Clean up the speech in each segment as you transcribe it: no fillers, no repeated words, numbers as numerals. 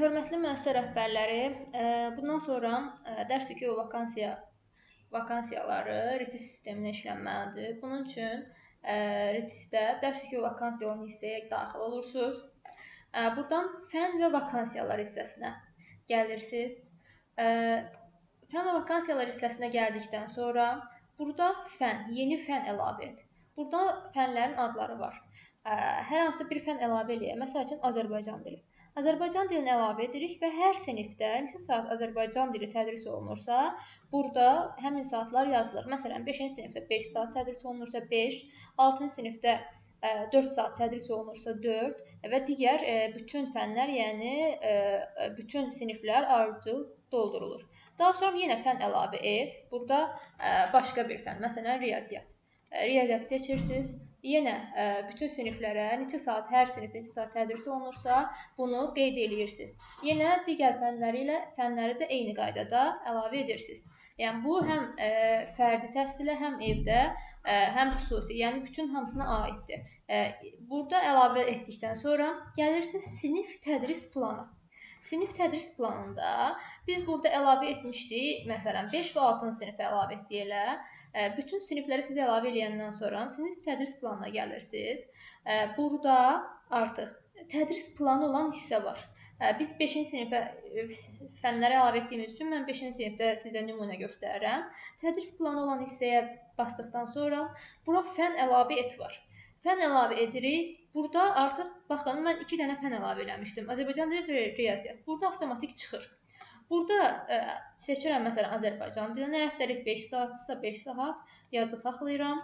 Hörmətli müəssisə rəhbərləri, bundan sonra dərs yükü və vakansiyaları RITİS sisteminə işlənməlidir. Bunun üçün RITİS-də dərs yükü və vakansiya olan hissəyə daxil olursunuz. Buradan fən və vakansiyalar hissəsinə gəlirsiniz. Fən və vakansiyalar hissəsinə gəldikdən sonra burada yeni fən əlavə et. Burada fənlərin adları var. Hər hansı bir fən əlavə eləyək. Məsəl üçün, Azərbaycan dili. Azərbaycan dilini əlavə edirik və hər sinifdə neçə saat Azərbaycan dili tədris olunursa, burada həmin saatlar yazılır. Məsələn, 5-ci sinifdə 5 saat tədris olunursa 5, 6-cı sinifdə 4 saat tədris olunursa 4 və digər bütün fənlər, yəni bütün siniflər ardıcıl doldurulur. Daha sonra yenə fən əlavə et. Burada başqa bir fən, məsələn, riyaziyyat. Riyaziyyatı seçirsiniz. Yenə bütün siniflərə neçə saat, hər sinifdə neçə saat tədris olunursa, bunu qeyd edirsiniz. Yenə digər fənləri də eyni qaydada əlavə edirsiniz. Yəni bu həm fərdi təhsilə, həm evdə, həm xüsusi, yəni bütün hamısına aiddir. Burada əlavə etdikdən sonra gəlirsiniz sinif tədris planı. Sinif tədris planında biz burada əlavə etmişdik, məsələn, 5 və 6-cı sinifə əlavə etdik elə. Bütün sinifləri siz əlavə edəndən sonra sinif tədris planına gəlirsiniz. Burada artıq tədris planı olan hissə var. Biz 5-ci sinifə fənləri əlavə etdiyimiz üçün mən 5-ci sinifdə sizə nümunə göstərirəm. Tədris planı olan hissəyə basdıqdan sonra bura fən əlavə et var. Fən əlavə edirik. Burada artıq, baxın, mən 2 dənə fən əlavə eləmişdim. Azərbaycan dili və riyaziyyat. Burada avtomatik çıxır. Burada seçirəm, məsələn, Azərbaycan dilini. Həftəlik 5 saatdırsa 5 saat yadda saxlayıram.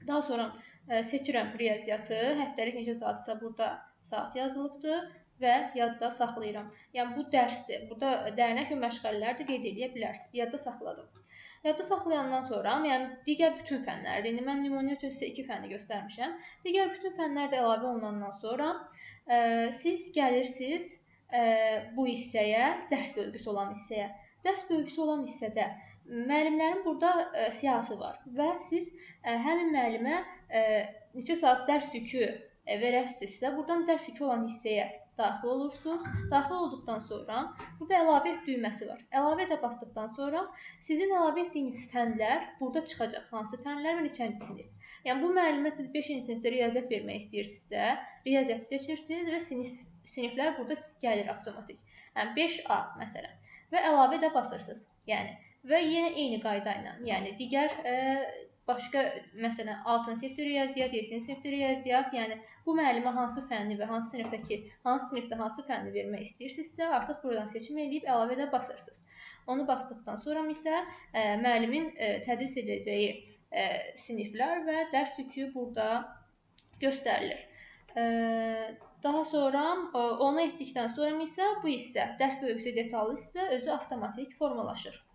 Daha sonra seçirəm riyaziyyatı. Həftəlik neçə saatdırsa burada saat yazılıbdır və yadda saxlayıram. Yəni bu dərsdir. Burada dərnək və məşğələlər də qeyd edə bilərsiniz. Yadda saxladım. Yadda saxlayandan sonra, yəni digər bütün fənlərdir. İndi mən nümunə üçün sizə 2 fəni göstərmişəm. Digər bütün fənlər də əlavə olunandan sonra siz gəlirsiniz bu hissəyə, dərs bölgüsü olan hissəyə. Dərs bölgüsü olan hissədə müəllimlərin burada siyahısı var və siz həmin müəllimə neçə saat dərs yükü verəsinizsə, buradan dərs yükü olan hissəyə daxil olursunuz. Daxil olduqdan sonra burada əlavə et düyməsi var. Əlavə edə basdıqdan sonra sizin əlavə etdiyiniz fənlər burada çıxacaq. Hansı fənlər və neçənci sinif. Yəni bu müəllimə siz 5-ci sinifdə riyaziyyat vermək istəyirsinizsə, riyaziyyatı seçirsiniz və siniflər burada gəlir avtomatik. Yəni 5A məsələn. Və əlavə edə basırsınız. Yəni və yenə eyni qayda ilə, yəni digər başqa, məsələn, 6-cı sinifdə riyaziyyat, 7-ci sinifdə riyaziyyat, yəni bu müəllimə hansı fənni və hansı sinifdə hansı fənni vermək istəyirsinizsə, artıq buradan seçim edib əlavə edə basırsınız. Onu basdıqdan sonra isə müəllimin tədris edəcəyi siniflər və dərs yükü burada göstərilir. Daha sonra onu etdikdən sonra isə bu hissə, dərs bölgüsü detallı hissə özü avtomatik formalaşır.